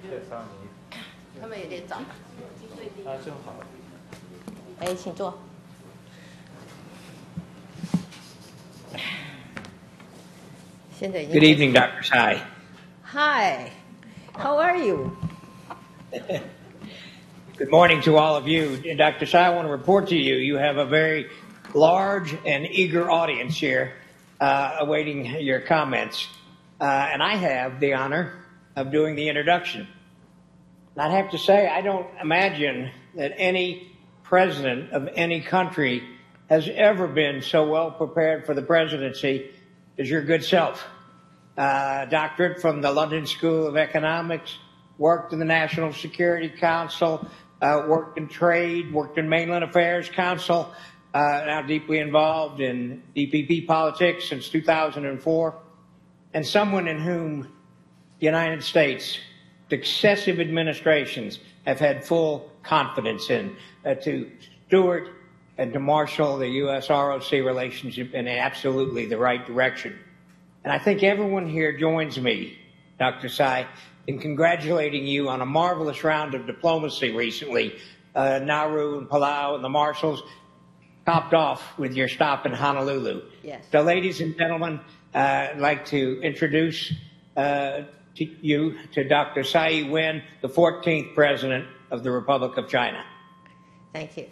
介绍你。他们有点早。正好。哎，请坐。现在已经。Good evening, Dr. Tsai. Hi, how are you? Good morning to all of you. Dr. Tsai, I want to report to you, you have a very large and eager audience here awaiting your comments. And I have the honor of doing the introduction. And I'd have to say, I don't imagine that any president of any country has ever been so well prepared for the presidency as your good self. Doctorate from the London School of Economics, worked in the National Security Council, worked in trade, worked in Mainland Affairs Council, now deeply involved in DPP politics since 2004, and someone in whom the United States, successive administrations have had full confidence in to steward and to marshal the U.S.-ROC relationship in absolutely the right direction. And I think everyone here joins me, Dr. Tsai, in congratulating you on a marvelous round of diplomacy recently. Nauru and Palau and the Marshalls topped off with your stop in Honolulu. Yes. So, ladies and gentlemen, I'd like to introduce you to Dr. Tsai Ing-wen, the 14th President of the Republic of China. Thank you.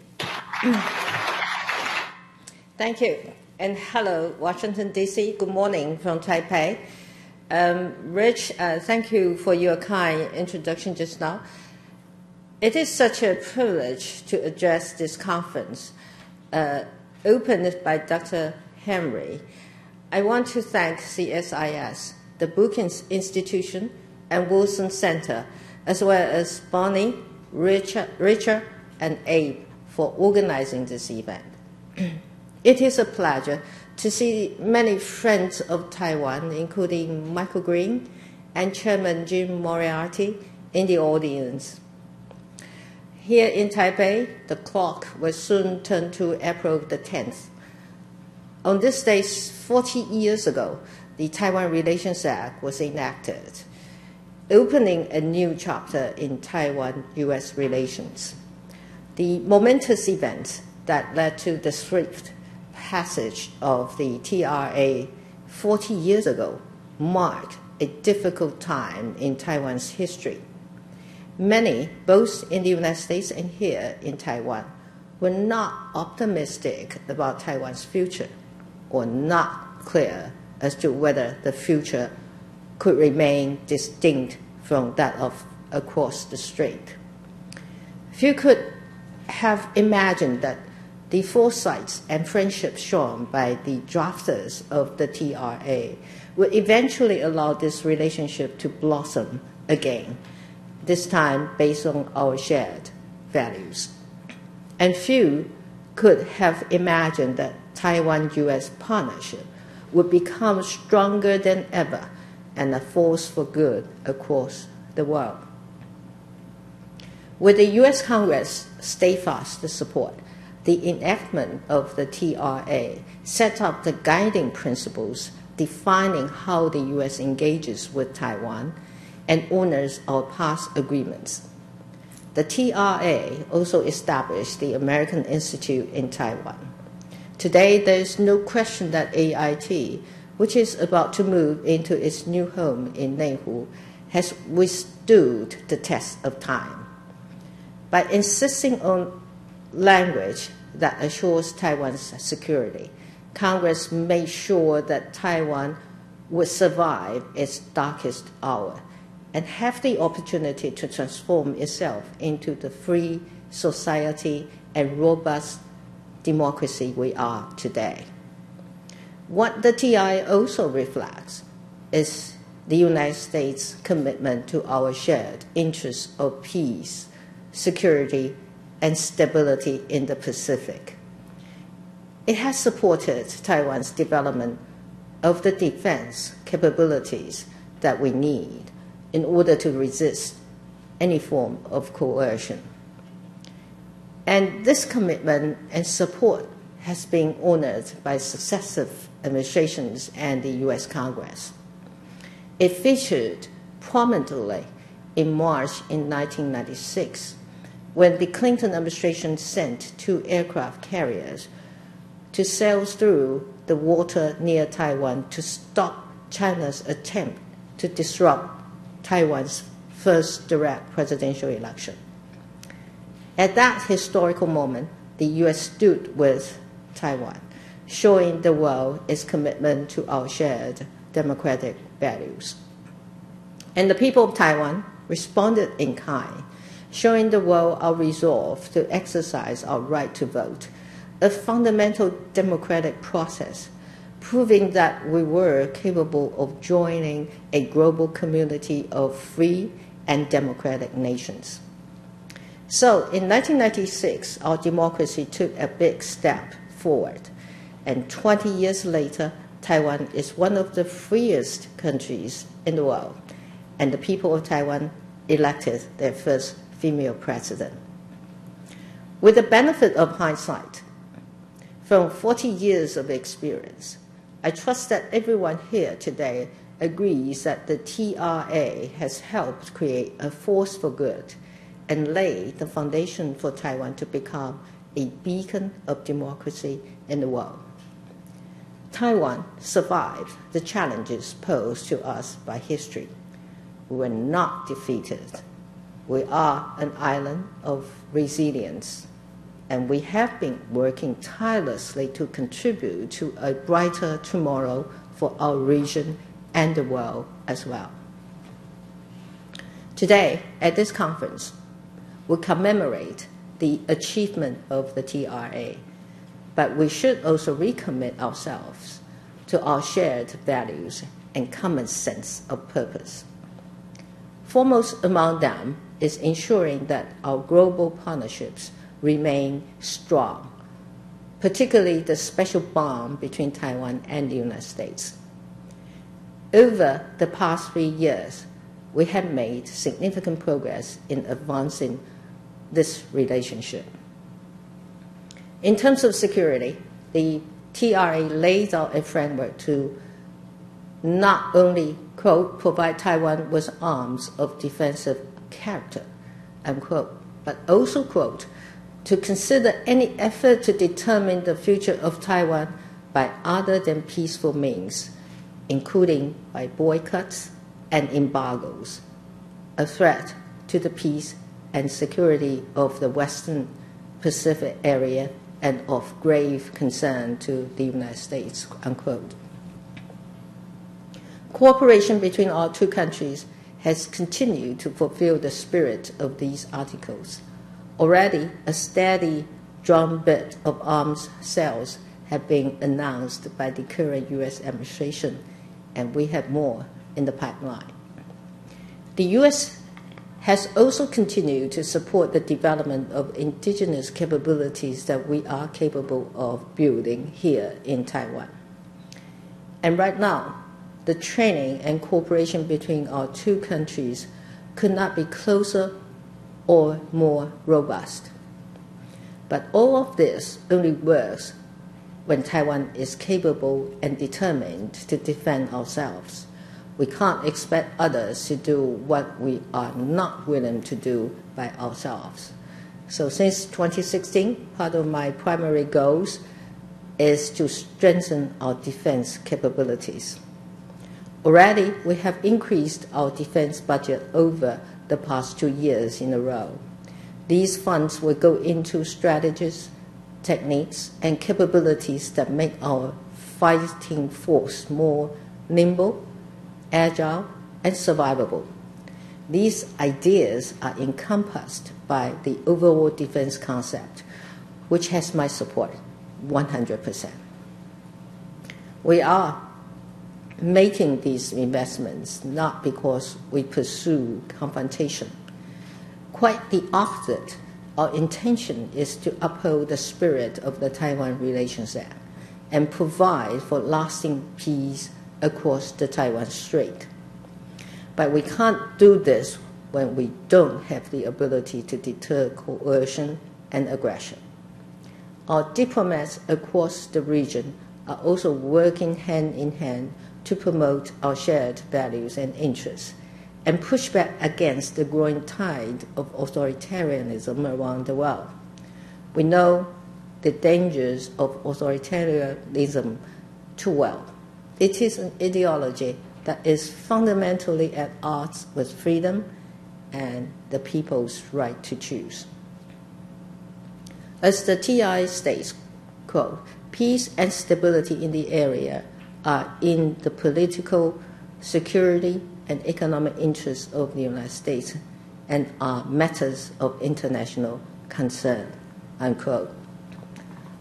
Thank you. And hello, Washington, D.C. Good morning from Taipei. Rich, thank you for your kind introduction just now. It is such a privilege to address this conference, opened by Dr. Henry. I want to thank CSIS, the Brookings Institution, and Wilson Center, as well as Bonnie, Richard, and Abe for organizing this event. It is a pleasure to see many friends of Taiwan, including Michael Green and Chairman Jim Moriarty, in the audience. Here in Taipei, the clock will soon turn to April the 10th. On this day, 40 years ago, the Taiwan Relations Act was enacted, opening a new chapter in Taiwan-U.S. relations. The momentous event that led to the swift passage of the TRA 40 years ago marked a difficult time in Taiwan's history. Many, both in the United States and here in Taiwan, were not optimistic about Taiwan's future or not clear as to whether the future could remain distinct from that of across the strait. Few could have imagined that the foresights and friendships shown by the drafters of the TRA would eventually allow this relationship to blossom again, this time based on our shared values. And few could have imagined that Taiwan-U.S. partnership would become stronger than ever and a force for good across the world. With the U.S. Congress steadfast support, the enactment of the TRA set up the guiding principles defining how the U.S. engages with Taiwan and honors our past agreements. The TRA also established the American Institute in Taiwan. Today, there is no question that AIT, which is about to move into its new home in Neihu, has withstood the test of time. By insisting on language that assures Taiwan's security, Congress made sure that Taiwan would survive its darkest hour and have the opportunity to transform itself into the free society and robust democracy we are today. What the TI also reflects is the United States' commitment to our shared interests of peace, security, and stability in the Pacific. It has supported Taiwan's development of the defense capabilities that we need in order to resist any form of coercion. And this commitment and support has been honored by successive administrations and the U.S. Congress. It featured prominently in March in 1996, when the Clinton administration sent 2 aircraft carriers to sail through the water near Taiwan to stop China's attempt to disrupt Taiwan's first direct presidential election. At that historical moment, the U.S. stood with Taiwan, showing the world its commitment to our shared democratic values. And the people of Taiwan responded in kind, showing the world our resolve to exercise our right to vote, a fundamental democratic process, proving that we were capable of joining a global community of free and democratic nations. So in 1996, our democracy took a big step forward, and 20 years later, Taiwan is one of the freest countries in the world, and the people of Taiwan elected their first female president. With the benefit of hindsight, from 40 years of experience, I trust that everyone here today agrees that the TRA has helped create a force for good and lay the foundation for Taiwan to become a beacon of democracy in the world. Taiwan survived the challenges posed to us by history. We were not defeated. We are an island of resilience, and we have been working tirelessly to contribute to a brighter tomorrow for our region and the world as well. Today, at this conference, we commemorate the achievement of the TRA, but we should also recommit ourselves to our shared values and common sense of purpose. Foremost among them is ensuring that our global partnerships remain strong, particularly the special bond between Taiwan and the United States. Over the past 3 years, we have made significant progress in advancing this relationship. In terms of security, the TRA lays out a framework to not only, quote, provide Taiwan with arms of defensive character, unquote, but also, quote, to consider any effort to determine the future of Taiwan by other than peaceful means, including by boycotts and embargoes, a threat to the peace and security of the Western Pacific area and of grave concern to the United States, unquote. Cooperation between our 2 countries has continued to fulfill the spirit of these articles. Already, a steady drumbeat of arms sales have been announced by the current U.S. administration, and we have more in the pipeline. The U.S. has also continued to support the development of indigenous capabilities that we are capable of building here in Taiwan. And right now, the training and cooperation between our 2 countries could not be closer or more robust. But all of this only works when Taiwan is capable and determined to defend ourselves. We can't expect others to do what we are not willing to do by ourselves. So since 2016, part of my primary goals is to strengthen our defense capabilities. Already, we have increased our defense budget over the past 2 years in a row. These funds will go into strategies, techniques, and capabilities that make our fighting force more nimble, agile, and survivable. These ideas are encompassed by the overall defense concept, which has my support 100%. We are making these investments not because we pursue confrontation. Quite the opposite. Our intention is to uphold the spirit of the Taiwan Relations Act and provide for lasting peace across the Taiwan Strait. But we can't do this when we don't have the ability to deter coercion and aggression. Our diplomats across the region are also working hand in hand to promote our shared values and interests and push back against the growing tide of authoritarianism around the world. We know the dangers of authoritarianism too well. It is an ideology that is fundamentally at odds with freedom and the people's right to choose. As the TI states, quote, peace and stability in the area are in the political, security, and economic interests of the United States and are matters of international concern, unquote.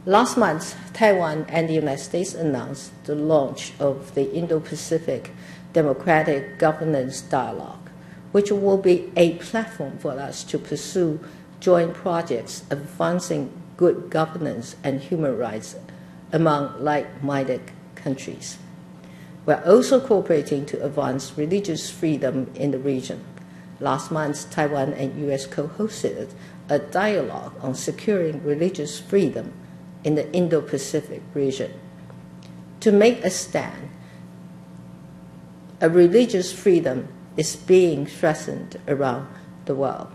Last month, Taiwan and the United States announced the launch of the Indo-Pacific Democratic Governance Dialogue, which will be a platform for us to pursue joint projects advancing good governance and human rights among like-minded countries. We are also cooperating to advance religious freedom in the region. Last month, Taiwan and U.S. co-hosted a dialogue on securing religious freedom in the Indo-Pacific region. To make a stand, a religious freedom is being threatened around the world.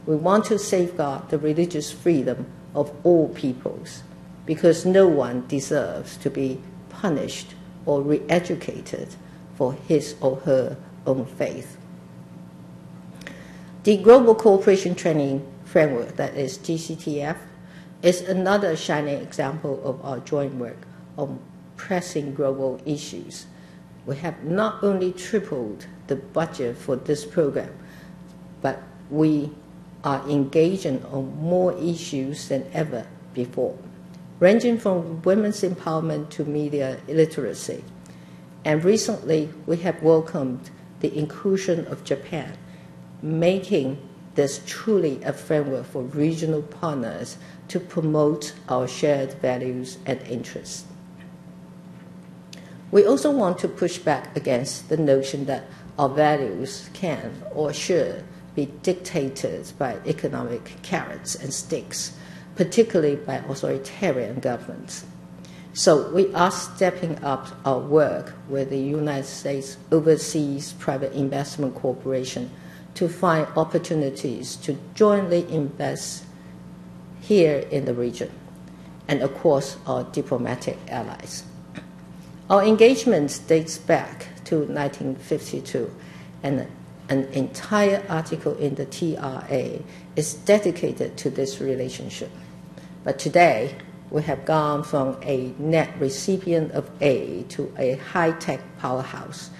We want to safeguard the religious freedom of all peoples because no one deserves to be punished or re-educated for his or her own faith. The Global Cooperation Training Framework, that is GCTF, is another shining example of our joint work on pressing global issues. We have not only tripled the budget for this program, but we are engaging on more issues than ever before, ranging from women's empowerment to media literacy. And recently, we have welcomed the inclusion of Japan, making this truly a framework for regional partners to promote our shared values and interests. We also want to push back against the notion that our values can or should be dictated by economic carrots and sticks, particularly by authoritarian governments. So we are stepping up our work with the United States Overseas Private Investment Corporation to find opportunities to jointly invest here in the region, and of course our diplomatic allies. Our engagement dates back to 1952, and an entire article in the TRA is dedicated to this relationship. But today, we have gone from a net recipient of aid to a high-tech powerhouse,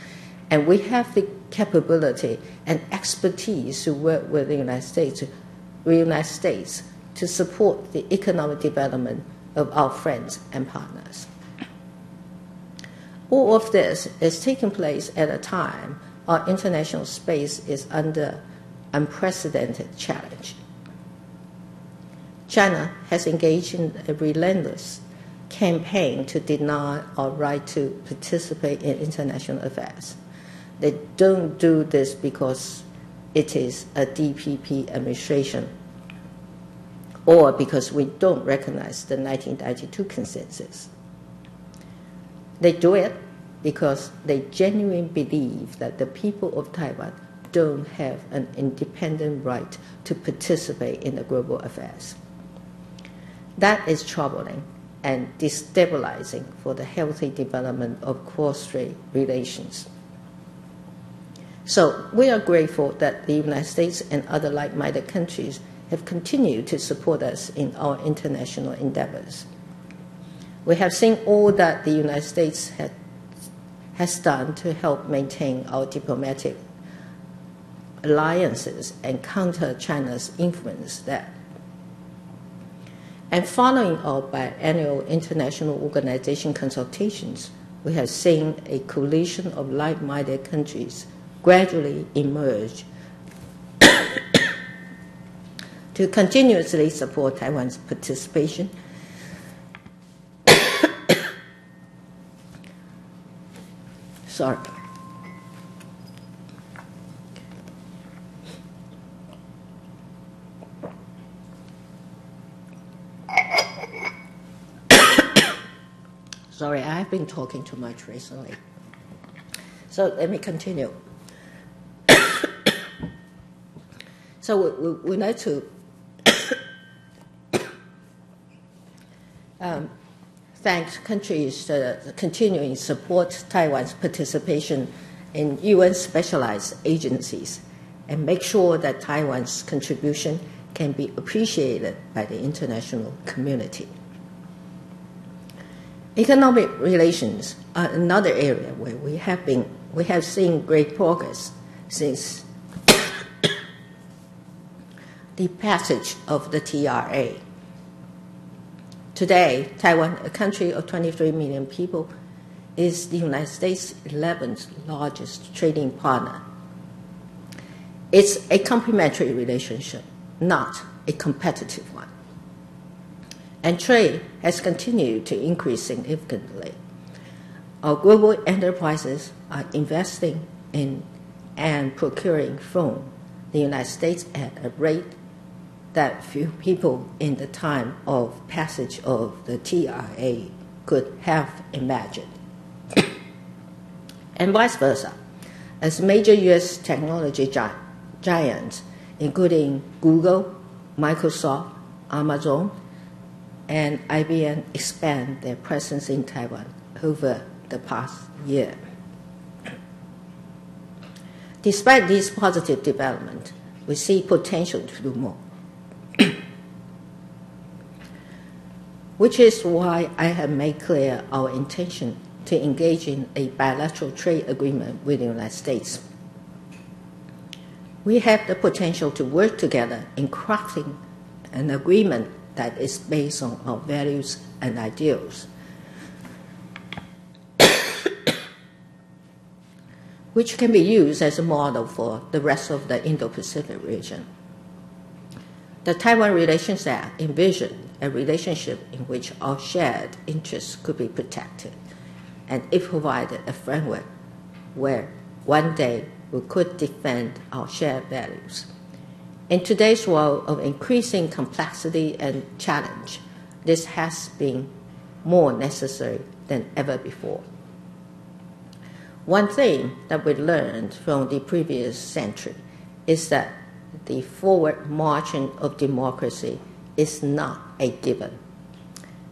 and we have the capability and expertise to work with the United States to support the economic development of our friends and partners. All of this is taking place at a time our international space is under unprecedented challenge. China has engaged in a relentless campaign to deny our right to participate in international affairs. They don't do this because it is a DPP administration or because we don't recognize the 1992 consensus. They do it because they genuinely believe that the people of Taiwan don't have an independent right to participate in the global affairs. That is troubling and destabilizing for the healthy development of cross-strait relations. So we are grateful that the United States and other like-minded countries have continued to support us in our international endeavors. We have seen all that the United States has done to help maintain our diplomatic alliances and counter China's influence there. And following our biannual international organization consultations, we have seen a coalition of like-minded countries gradually emerge to continuously support Taiwan's participation Sorry. Sorry, I've been talking too much recently. So let me continue. So we'd like to thank countries continuing to support Taiwan's participation in UN specialized agencies and make sure that Taiwan's contribution can be appreciated by the international community. Economic relations are another area where we have seen great progress since the passage of the TRA. Today, Taiwan, a country of 23 million people, is the United States' 11th largest trading partner. It's a complementary relationship, not a competitive one. And trade has continued to increase significantly. Our global enterprises are investing in and procuring from the United States at a rate that few people in the time of passage of the TRA could have imagined. And vice versa, as major U.S. technology giants, including Google, Microsoft, Amazon, and IBM expand their presence in Taiwan over the past year. Despite these positive developments, we see potential to do more, which is why I have made clear our intention to engage in a bilateral trade agreement with the United States. We have the potential to work together in crafting an agreement that is based on our values and ideals, which can be used as a model for the rest of the Indo-Pacific region. The Taiwan Relations Act envisioned a relationship in which our shared interests could be protected, and it provided a framework where one day we could defend our shared values. In today's world of increasing complexity and challenge, this has been more necessary than ever before. One thing that we learned from the previous century is that the forward marching of democracy is not a given.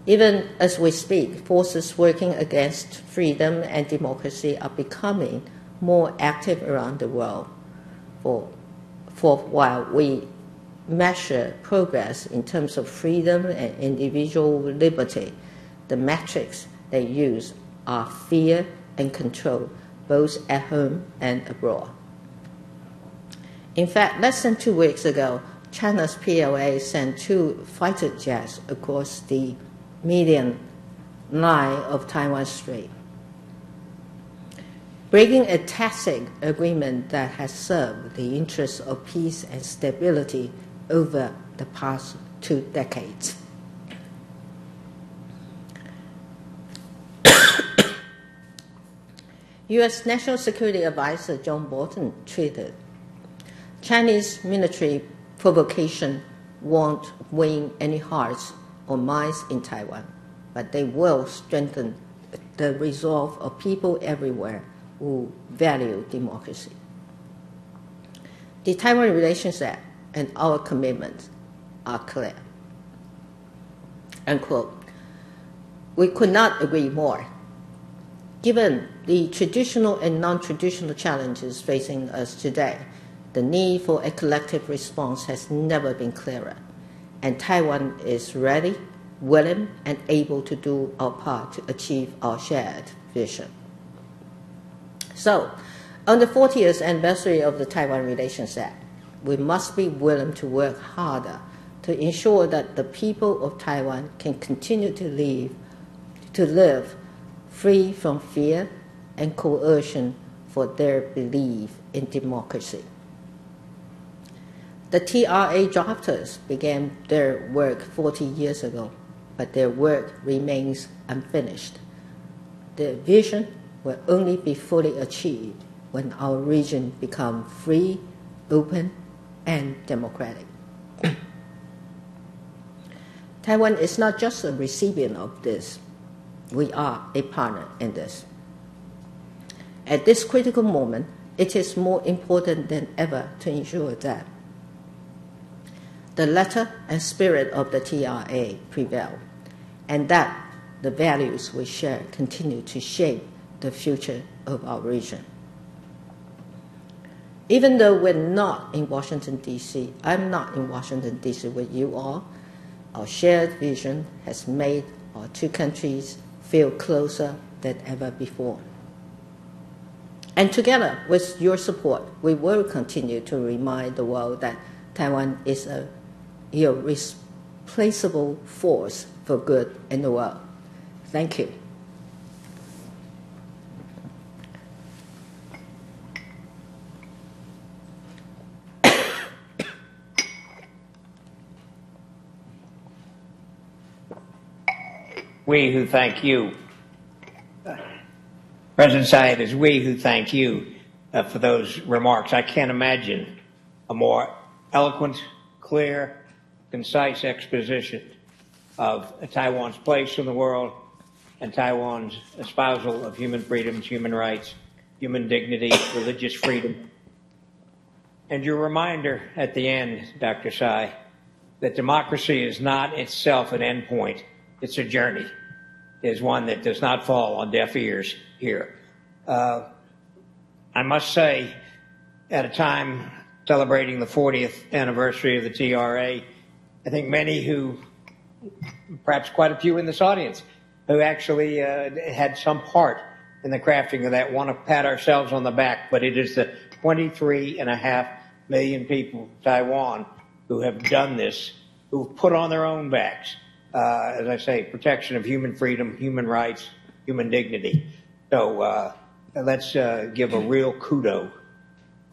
Even as we speak, forces working against freedom and democracy are becoming more active around the world. For while we measure progress in terms of freedom and individual liberty, the metrics they use are fear and control, both at home and abroad. In fact, less than 2 weeks ago, China's PLA sent 2 fighter jets across the median line of Taiwan Strait, breaking a tacit agreement that has served the interests of peace and stability over the past 2 decades. U.S. National Security Advisor John Bolton tweeted, "Chinese military provocation won't win any hearts or minds in Taiwan, but they will strengthen the resolve of people everywhere who value democracy." The Taiwan Relations Act and our commitments are clear. Unquote. We could not agree more. Given the traditional and non-traditional challenges facing us today, the need for a collective response has never been clearer, and Taiwan is ready, willing, and able to do our part to achieve our shared vision. So, on the 40th anniversary of the Taiwan Relations Act, we must be willing to work harder to ensure that the people of Taiwan can continue to live free from fear and coercion for their belief in democracy. The TRA drafters began their work 40 years ago, but their work remains unfinished. Their vision will only be fully achieved when our region becomes free, open, and democratic. Taiwan is not just a recipient of this. We are a partner in this. At this critical moment, it is more important than ever to ensure that the letter and spirit of the TRA prevail, and that the values we share continue to shape the future of our region. Even though we're not in Washington, D.C., I'm not in Washington, D.C. with you all, our shared vision has made our two countries feel closer than ever before. And together, with your support, we will continue to remind the world that Taiwan is an irreplaceable force for good in the world. Thank you. We who thank you. President Tsai, it is we who thank you for those remarks. I can't imagine a more eloquent, clear, concise exposition of Taiwan's place in the world and Taiwan's espousal of human freedoms, human rights, human dignity, religious freedom. And your reminder at the end, Dr. Tsai, that democracy is not itself an endpoint. It's a journey. It is one that does not fall on deaf ears here. I must say, at a time celebrating the 40th anniversary of the TRA, I think many who, perhaps quite a few in this audience, who actually had some part in the crafting of that, want to pat ourselves on the back, but it is the 23.5 million people of Taiwan who have done this, who've put on their own backs, as I say, protection of human freedom, human rights, human dignity. So let's give a real kudo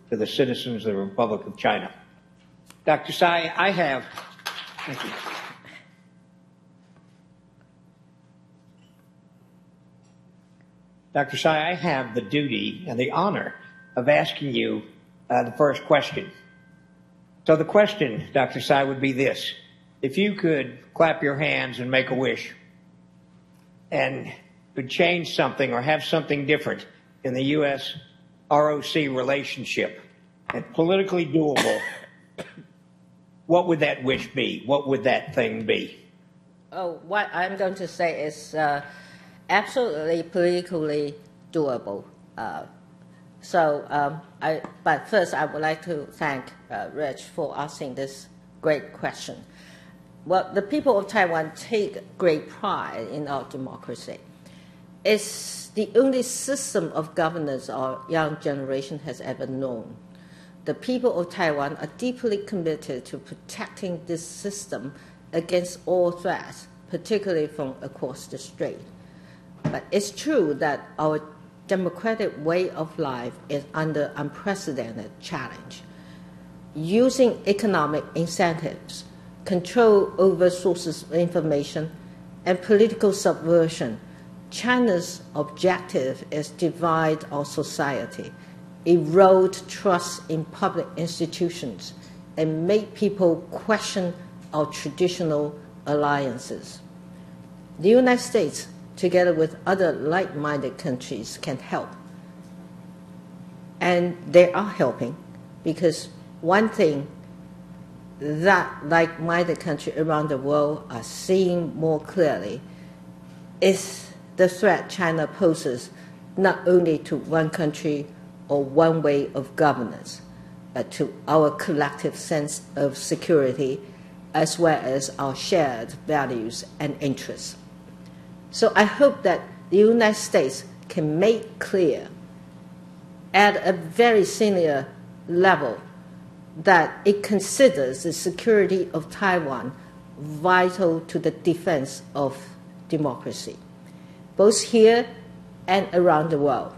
to the citizens of the Republic of China. Dr. Tsai, I have... Thank you. Dr. Tsai, I have the duty and the honor of asking you the first question. So the question, Dr. Tsai, would be this. If you could clap your hands and make a wish and could change something or have something different in the U.S. ROC relationship and politically doable, what would that wish be? What would that thing be? Oh, what I'm going to say is absolutely politically doable. But first, I would like to thank Rich for asking this great question. Well, the people of Taiwan take great pride in our democracy. It's the only system of governance our young generation has ever known. The people of Taiwan are deeply committed to protecting this system against all threats, particularly from across the strait. But it's true that our democratic way of life is under unprecedented challenge. Using economic incentives, control over sources of information, and political subversion, China's objective is to divide our society, erode trust in public institutions, and make people question our traditional alliances. The United States, together with other like-minded countries, can help. And they are helping, because one thing that like-minded countries around the world are seeing more clearly is the threat China poses not only to one country or one way of governance, but to our collective sense of security as well as our shared values and interests. So I hope that the United States can make clear at a very senior level that it considers the security of Taiwan vital to the defense of democracy, both here and around the world.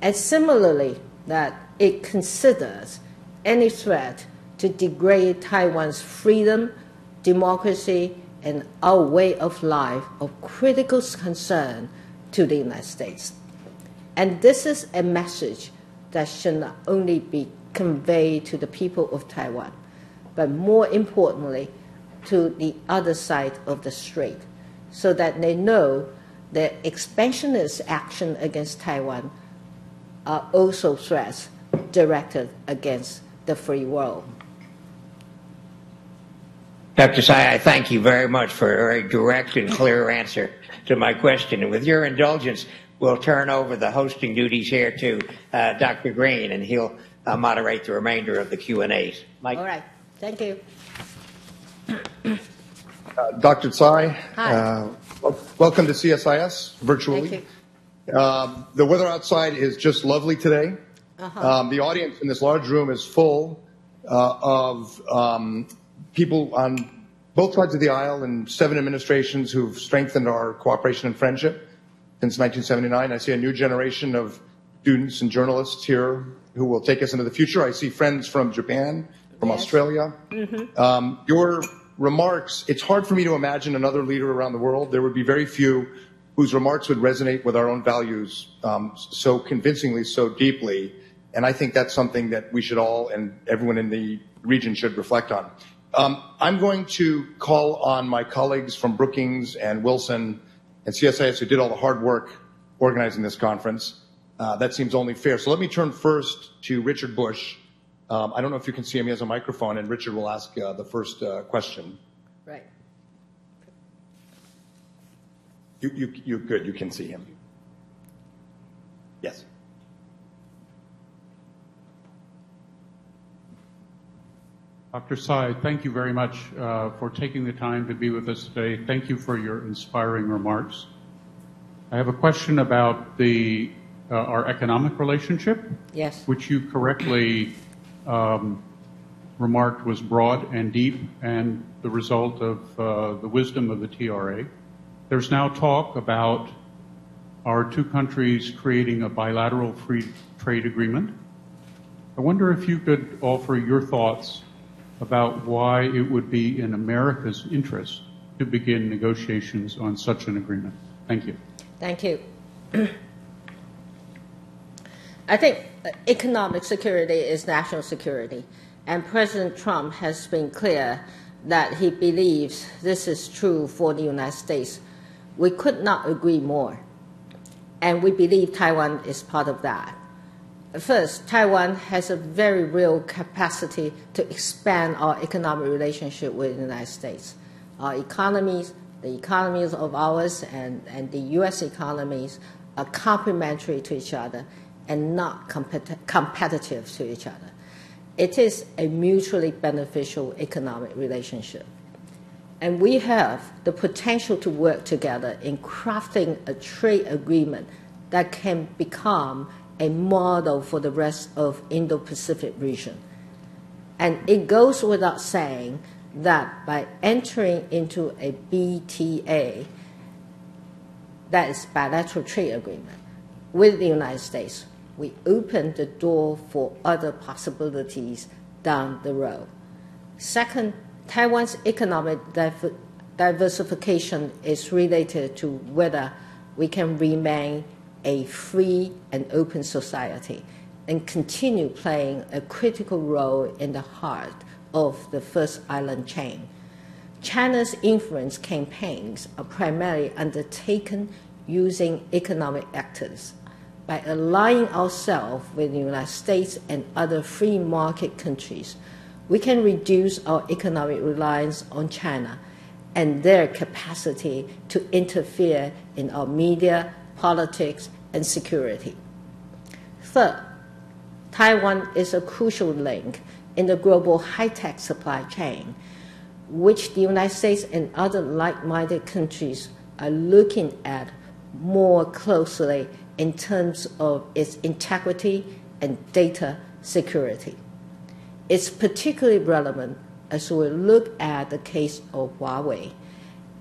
And similarly, that it considers any threat to degrade Taiwan's freedom, democracy, and our way of life of critical concern to the United States. And this is a message that should not only be conveyed to the people of Taiwan, but more importantly, to the other side of the strait, so that they know that expansionist action against Taiwan are also threats directed against the free world. Dr. Tsai, I thank you very much for a very direct and clear answer to my question. And with your indulgence, we'll turn over the hosting duties here to Dr. Green, and he'll moderate the remainder of the Q&As. Mike? All right. Thank you. Dr. Tsai, Hi. welcome to CSIS virtually. Thank you. The weather outside is just lovely today. The audience in this large room is full of people on both sides of the aisle and 7 administrations who've strengthened our cooperation and friendship since 1979. I see a new generation of students and journalists here who will take us into the future. I see friends from Japan, from Australia. Your remarks, it's hard for me to imagine another leader around the world. There would be very few whose remarks would resonate with our own values so convincingly, so deeply. And I think that's something that we should all, and everyone in the region should reflect on. I'm going to call on my colleagues from Brookings and Wilson and CSIS who did all the hard work organizing this conference. That seems only fair. So let me turn first to Richard Bush. I don't know if you can see him. He has a microphone, and Richard will ask the first question. Right. You good. You can see him. Yes. Dr. Tsai, thank you very much for taking the time to be with us today. Thank you for your inspiring remarks. I have a question about our economic relationship, Yes. which you correctly remarked was broad and deep and the result of the wisdom of the TRA. There's now talk about our two countries creating a bilateral free trade agreement. I wonder if you could offer your thoughts about why it would be in America's interest to begin negotiations on such an agreement. Thank you. Thank you. I think economic security is national security, and President Trump has been clear that he believes this is true for the United States. We could not agree more, and we believe Taiwan is part of that. First, Taiwan has a very real capacity to expand our economic relationship with the United States. Our economies, the economies of ours and the U.S. economies are complementary to each other and not competitive to each other. It is a mutually beneficial economic relationship. And we have the potential to work together in crafting a trade agreement that can become a model for the rest of Indo-Pacific region. And it goes without saying that by entering into a BTA, that is bilateral trade agreement, with the United States, we open the door for other possibilities down the road. Second, Taiwan's economic diversification is related to whether we can remain a free and open society and continue playing a critical role in the heart of the first island chain. China's influence campaigns are primarily undertaken using economic actors. By aligning ourselves with the United States and other free market countries, we can reduce our economic reliance on China and their capacity to interfere in our media, politics, and security. Third, Taiwan is a crucial link in the global high-tech supply chain, which the United States and other like-minded countries are looking at more closely in terms of its integrity and data security. It's particularly relevant as we look at the case of Huawei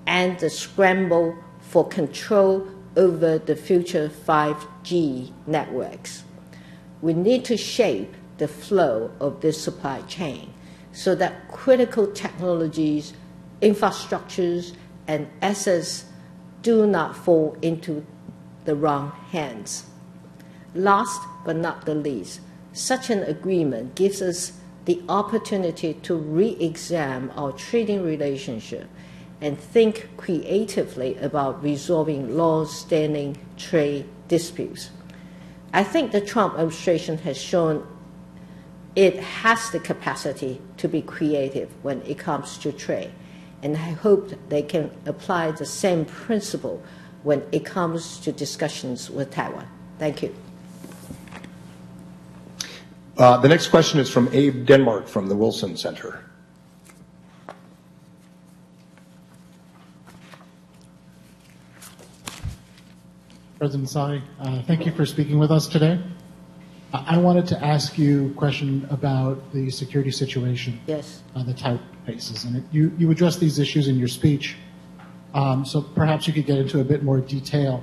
and the scramble for control over the future 5G networks. We need to shape the flow of this supply chain so that critical technologies, infrastructures, and assets do not fall into the wrong hands. Last but not the least, such an agreement gives us the opportunity to re-examine our trading relationship and think creatively about resolving long-standing trade disputes. I think the Trump administration has shown it has the capacity to be creative when it comes to trade, and I hope they can apply the same principle when it comes to discussions with Taiwan. Thank you. The next question is from Abe Denmark from the Wilson Center. President Tsai, thank you for speaking with us today. I wanted to ask you a question about the security situation that Taiwan faces. And you addressed these issues in your speech, so perhaps you could get into a bit more detail.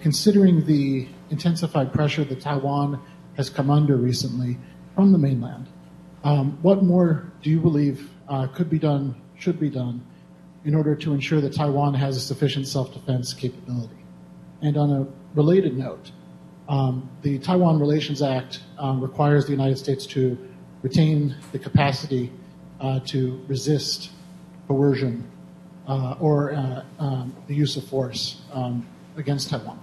Considering the intensified pressure that Taiwan has come under recently from the mainland, what more do you believe could be done, should be done, in order to ensure that Taiwan has a sufficient self-defense capability? And on a related note, the Taiwan Relations Act requires the United States to retain the capacity to resist coercion or the use of force against Taiwan.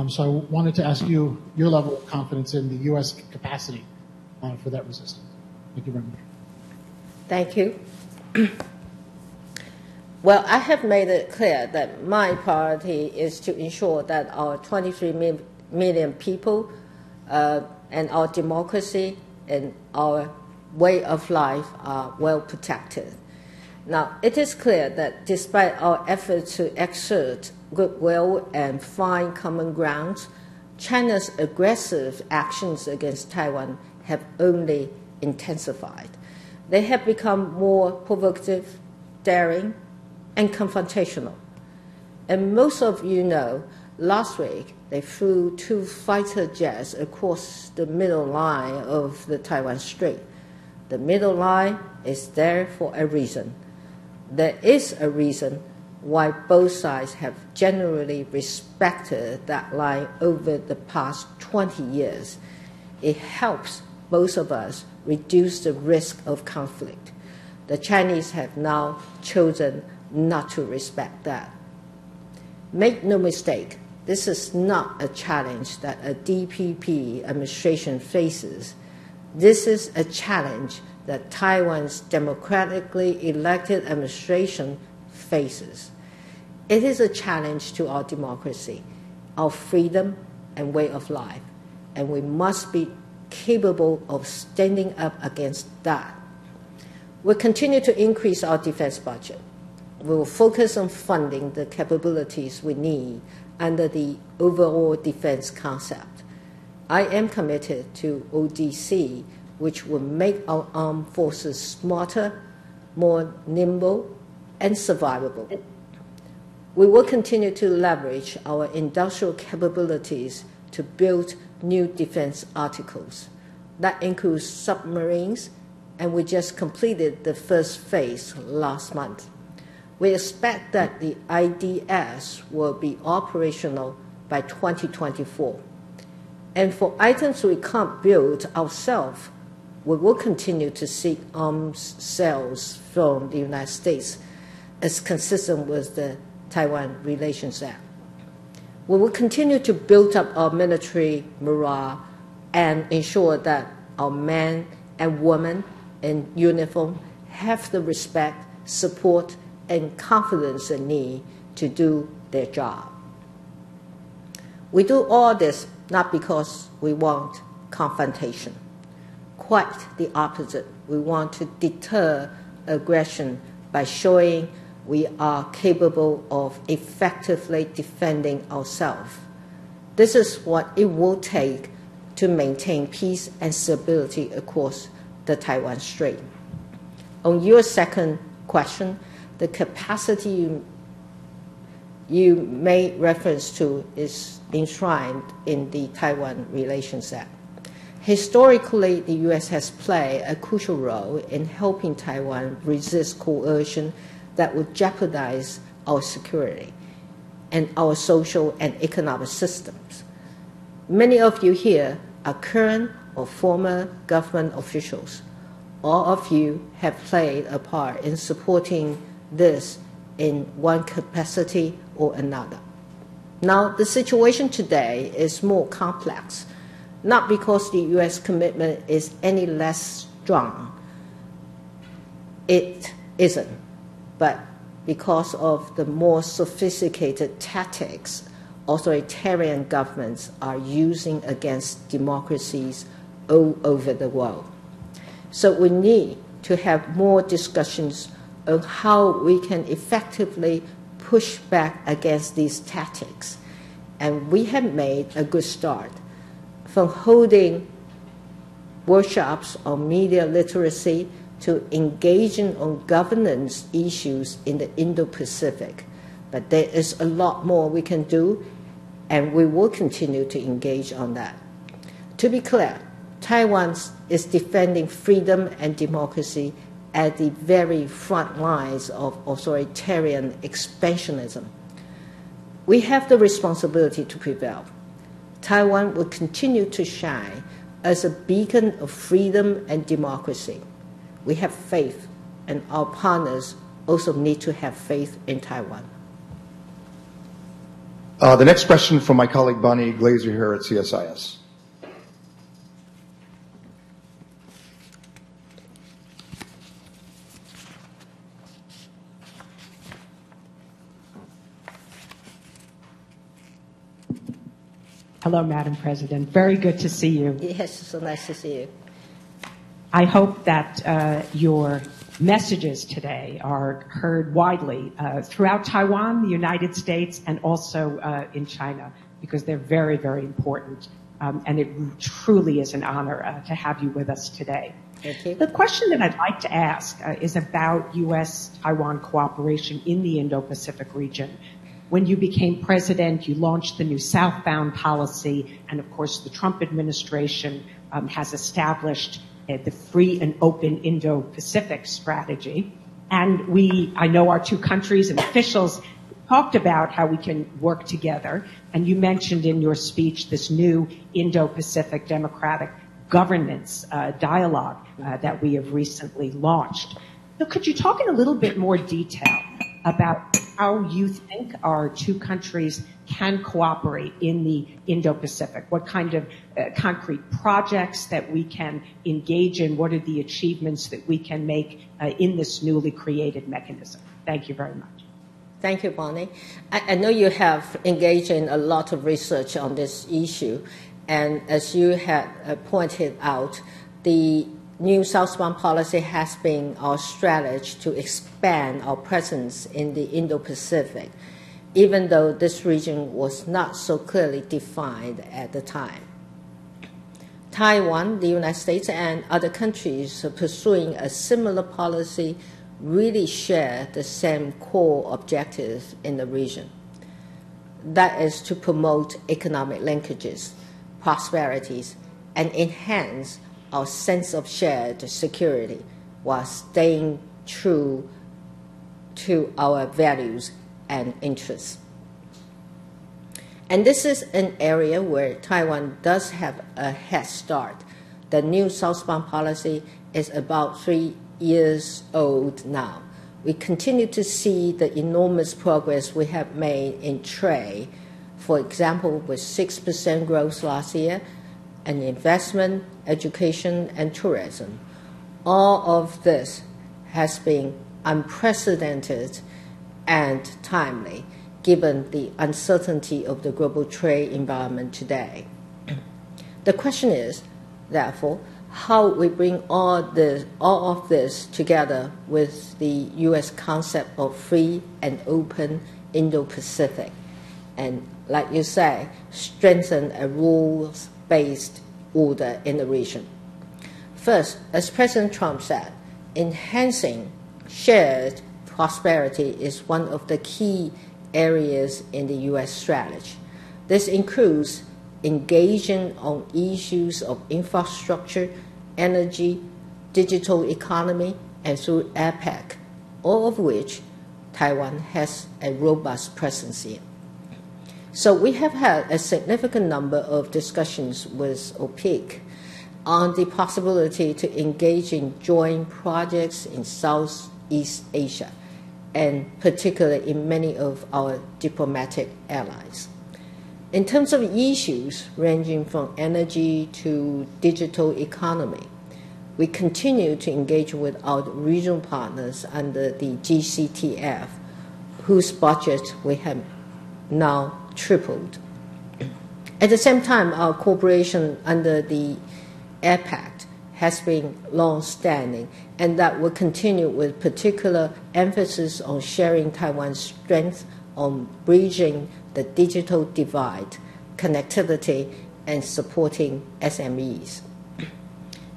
So I wanted to ask you your level of confidence in the U.S. capacity for that resistance. Thank you very much. Thank you. Well, I have made it clear that my priority is to ensure that our 23 million people and our democracy and our way of life are well protected. Now, it is clear that despite our efforts to exert goodwill and find common grounds, China's aggressive actions against Taiwan have only intensified. They have become more provocative, daring, and confrontational. And most of you know, last week they flew 2 fighter jets across the middle line of the Taiwan Strait. The middle line is there for a reason. There is a reason why both sides have generally respected that line over the past 20 years. It helps both of us reduce the risk of conflict. The Chinese have now chosen not to respect that. Make no mistake, this is not a challenge that a DPP administration faces. This is a challenge that Taiwan's democratically elected administration faces. It is a challenge to our democracy, our freedom and way of life, and we must be capable of standing up against that. We'll continue to increase our defense budget. We will focus on funding the capabilities we need under the overall defense concept. I am committed to ODC, which will make our armed forces smarter, more nimble, and survivable. We will continue to leverage our industrial capabilities to build new defense articles. That includes submarines, and we just completed the first phase last month. We expect that the IDS will be operational by 2024. And for items we can't build ourselves, we will continue to seek arms sales from the United States as consistent with the Taiwan Relations Act. We will continue to build up our military morale and ensure that our men and women in uniform have the respect, support, and confidence they need to do their job. We do all this not because we want confrontation. Quite the opposite. We want to deter aggression by showing we are capable of effectively defending ourselves. This is what it will take to maintain peace and stability across the Taiwan Strait. On your second question, the capacity you made reference to is enshrined in the Taiwan Relations Act. Historically, the U.S. has played a crucial role in helping Taiwan resist coercion that would jeopardize our security and our social and economic systems. Many of you here are current or former government officials. All of you have played a part in supporting this in one capacity or another. Now, the situation today is more complex, not because the U.S. commitment is any less strong. It isn't. But because of the more sophisticated tactics authoritarian governments are using against democracies all over the world. So we need to have more discussions on how we can effectively push back against these tactics. And we have made a good start from holding workshops on media literacy to engaging on governance issues in the Indo-Pacific. But there is a lot more we can do, and we will continue to engage on that. To be clear, Taiwan is defending freedom and democracy at the very front lines of authoritarian expansionism. We have the responsibility to prevail. Taiwan will continue to shine as a beacon of freedom and democracy. We have faith, and our partners also need to have faith in Taiwan. The next question from my colleague Bonnie Glazer here at CSIS. Hello, Madam President. Very good to see you. Yes, so nice to see you. I hope that your messages today are heard widely throughout Taiwan, the United States, and also in China, because they're very, very important. And it truly is an honor to have you with us today. Thank you. The question that I'd like to ask is about U.S.-Taiwan cooperation in the Indo-Pacific region. When you became president, you launched the new southbound policy, and of course the Trump administration has established the free and open Indo-Pacific strategy. And I know our two countries and officials talked about how we can work together. And you mentioned in your speech this new Indo-Pacific democratic governance dialogue that we have recently launched. So could you talk in a little bit more detail about how you think our two countries can cooperate in the Indo-Pacific? What kind of concrete projects that we can engage in? What are the achievements that we can make in this newly created mechanism? Thank you very much. Thank you, Bonnie. I know you have engaged in a lot of research on this issue, and as you had pointed out, the new southbound policy has been our strategy to expand our presence in the Indo-Pacific, even though this region was not so clearly defined at the time. Taiwan, the United States, and other countries pursuing a similar policy really share the same core objectives in the region. That is to promote economic linkages, prosperities, and enhance our sense of shared security while staying true to our values and interests. And this is an area where Taiwan does have a head start. The new southbound policy is about 3 years old now. We continue to see the enormous progress we have made in trade, for example, with 6% growth last year, and investment, education, and tourism. All of this has been unprecedented and timely, given the uncertainty of the global trade environment today. The question is, therefore, how we bring all of this together with the U.S. concept of free and open Indo-Pacific, and, like you say, strengthen a rules-based order in the region. First, as President Trump said, enhancing shared prosperity is one of the key areas in the U.S. strategy. This includes engaging on issues of infrastructure, energy, digital economy, and through APEC, all of which Taiwan has a robust presence in. So we have had a significant number of discussions with OPEC on the possibility to engage in joint projects in Southeast Asia, and particularly in many of our diplomatic allies. In terms of issues ranging from energy to digital economy, we continue to engage with our regional partners under the GCTF whose budget we have now tripled. At the same time, our cooperation under the Air Pact has been long-standing, and that will continue with particular emphasis on sharing Taiwan's strength on bridging the digital divide, connectivity, and supporting SMEs.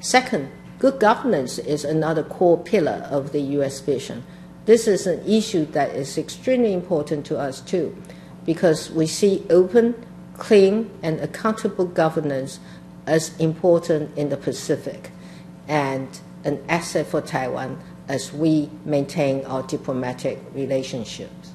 Second, good governance is another core pillar of the U.S. vision. This is an issue that is extremely important to us too, because we see open, clean, and accountable governance as important in the Pacific and an asset for Taiwan as we maintain our diplomatic relationships.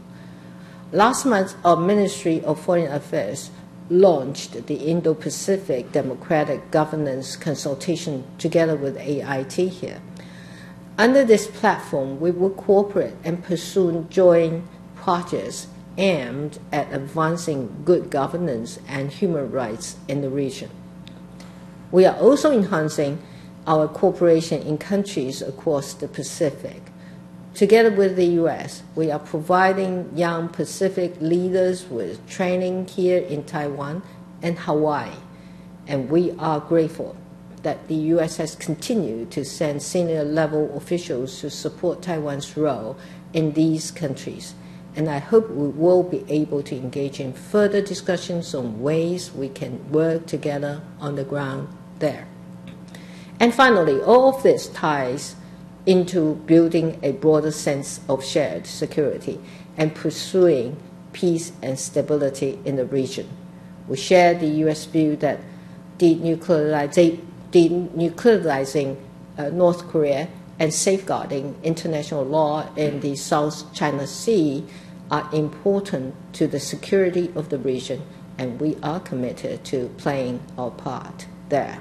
Last month, our Ministry of Foreign Affairs launched the Indo-Pacific Democratic Governance Consultation together with AIT here. Under this platform, we will cooperate and pursue joint projects aimed at advancing good governance and human rights in the region. We are also enhancing our cooperation in countries across the Pacific. Together with the U.S., we are providing young Pacific leaders with training here in Taiwan and Hawaii, and we are grateful that the U.S. has continued to send senior-level officials to support Taiwan's role in these countries. And I hope we will be able to engage in further discussions on ways we can work together on the ground there. And finally, all of this ties into building a broader sense of shared security and pursuing peace and stability in the region. We share the U.S. view that denuclearizing North Korea and safeguarding international law in the South China Sea are important to the security of the region, and we are committed to playing our part there.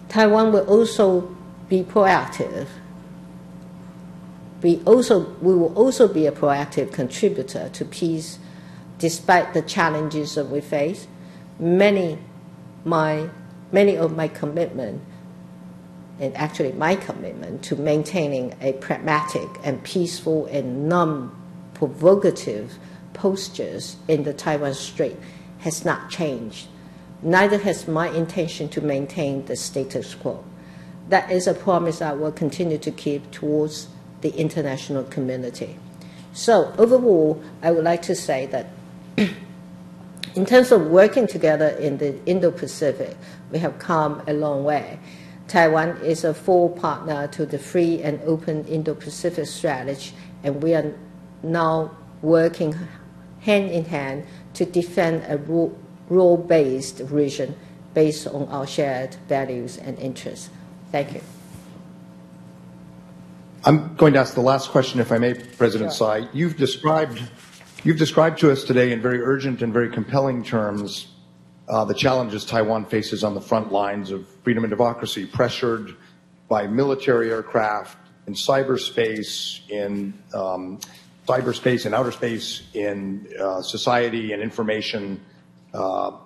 Taiwan will also be proactive. We will also be a proactive contributor to peace despite the challenges that we face. Many of my commitment, and actually my commitment to maintaining a pragmatic and peaceful and non-provocative postures in the Taiwan Strait has not changed. Neither has my intention to maintain the status quo. That is a promise I will continue to keep towards the international community. So overall, I would like to say that in terms of working together in the Indo-Pacific, we have come a long way. Taiwan is a full partner to the free and open Indo-Pacific strategy, and we are now working hand in hand to defend a rule-based region based on our shared values and interests. Thank you. I'm going to ask the last question, if I may, President Sure. Tsai. You've described to us today in very urgent and very compelling terms the challenges Taiwan faces on the front lines of freedom and democracy, pressured by military aircraft in cyberspace, in outer space, in society and information. The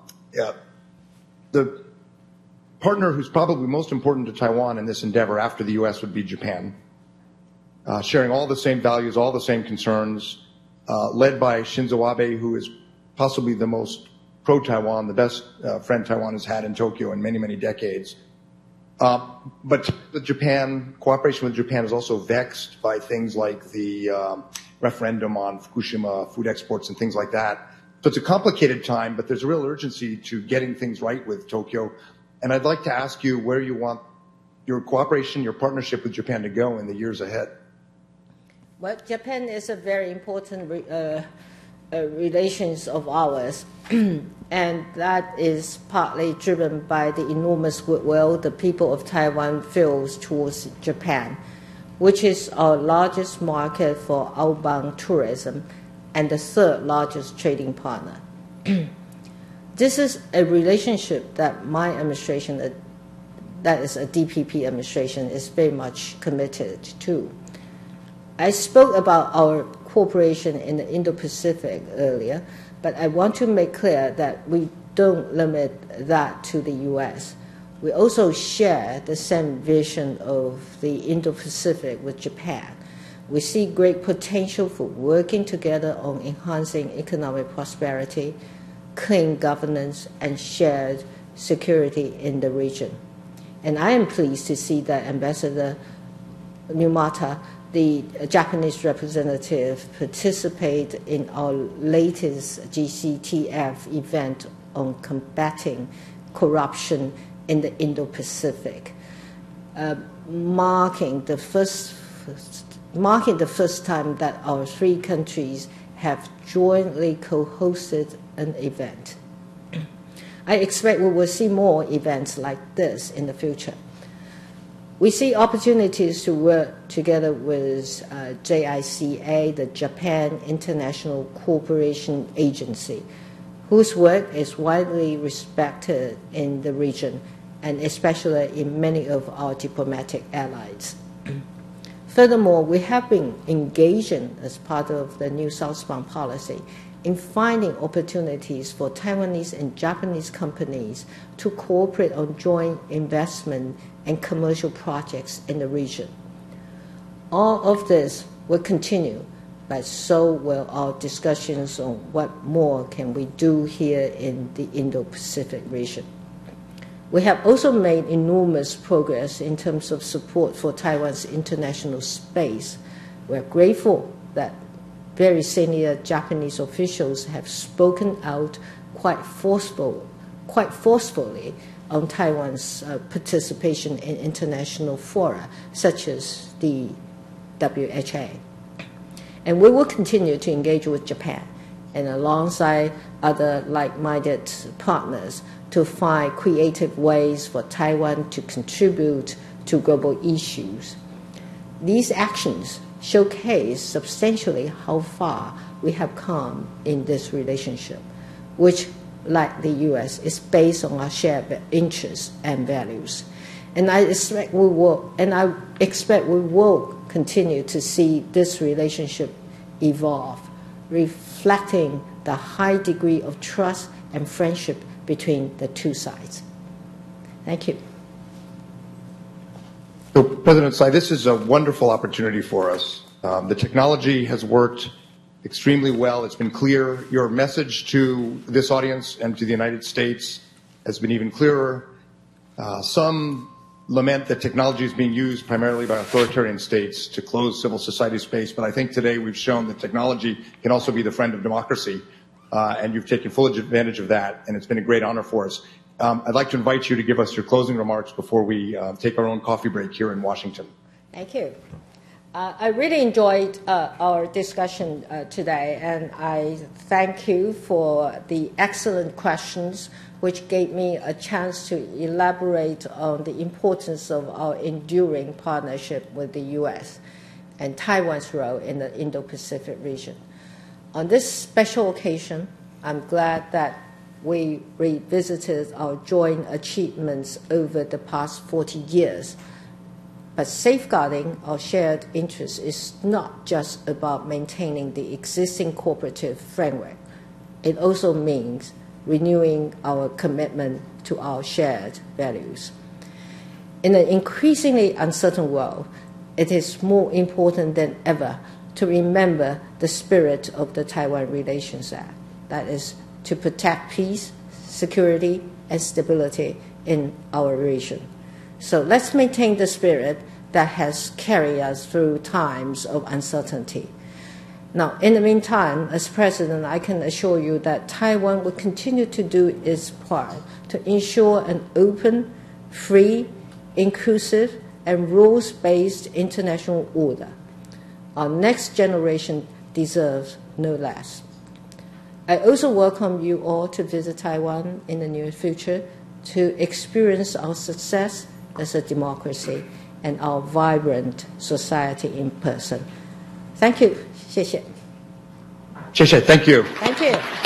partner who's probably most important to Taiwan in this endeavor after the U.S. would be Japan. Sharing all the same values, all the same concerns, led by Shinzo Abe, who is possibly the most pro-Taiwan, the best friend Taiwan has had in Tokyo in many, many decades. But cooperation with Japan is also vexed by things like the referendum on Fukushima food exports and things like that. So it's a complicated time, but there's a real urgency to getting things right with Tokyo. And I'd like to ask you where you want your cooperation, your partnership with Japan to go in the years ahead. Well, Japan is a very important relations of ours, and that is partly driven by the enormous goodwill the people of Taiwan feels towards Japan, which is our largest market for outbound tourism and the third largest trading partner. This is a relationship that my administration, that is a DPP administration, is very much committed to. I spoke about our cooperation in the Indo-Pacific earlier, but I want to make clear that we don't limit that to the U.S. We also share the same vision of the Indo-Pacific with Japan. We see great potential for working together on enhancing economic prosperity, clean governance, and shared security in the region. And I am pleased to see that Ambassador Numata, the Japanese representative, participate in our latest GCTF event on combating corruption in the Indo-Pacific, marking the first time that our three countries have jointly co-hosted an event. I expect we will see more events like this in the future. We see opportunities to work together with JICA, the Japan International Cooperation Agency, whose work is widely respected in the region and especially in many of our diplomatic allies. Furthermore, we have been engaging as part of the new southbound policy in finding opportunities for Taiwanese and Japanese companies to cooperate on joint investment and commercial projects in the region. All of this will continue, but so will our discussions on what more can we do here in the Indo-Pacific region. We have also made enormous progress in terms of support for Taiwan's international space. We're grateful that very senior Japanese officials have spoken out quite forcefully on Taiwan's participation in international fora, such as the WHA. And we will continue to engage with Japan and alongside other like-minded partners to find creative ways for Taiwan to contribute to global issues. These actions showcase substantially how far we have come in this relationship, which, like the U.S., is based on our shared interests and values. And I expect we will continue to see this relationship evolve, reflecting the high degree of trust and friendship between the two sides. Thank you. So, President Tsai, this is a wonderful opportunity for us. The technology has worked extremely well. It's been clear. Your message to this audience and to the United States has been even clearer. Some lament that technology is being used primarily by authoritarian states to close civil society space, but I think today we've shown that technology can also be the friend of democracy, and you've taken full advantage of that, and it's been a great honor for us. I'd like to invite you to give us your closing remarks before we take our own coffee break here in Washington. Thank you. I really enjoyed our discussion today, and I thank you for the excellent questions, which gave me a chance to elaborate on the importance of our enduring partnership with the U.S. and Taiwan's role in the Indo-Pacific region. On this special occasion, I'm glad that we revisited our joint achievements over the past 40 years. But safeguarding our shared interests is not just about maintaining the existing cooperative framework. It also means renewing our commitment to our shared values. In an increasingly uncertain world, it is more important than ever to remember the spirit of the Taiwan Relations Act, that is, to protect peace, security, and stability in our region. So let's maintain the spirit that has carried us through times of uncertainty. Now, in the meantime, as President, I can assure you that Taiwan will continue to do its part to ensure an open, free, inclusive, and rules-based international order. Our next generation deserves no less. I also welcome you all to visit Taiwan in the near future to experience our success as a democracy and our vibrant society in person. Thank you. 谢谢. 谢谢. Thank you. Thank you.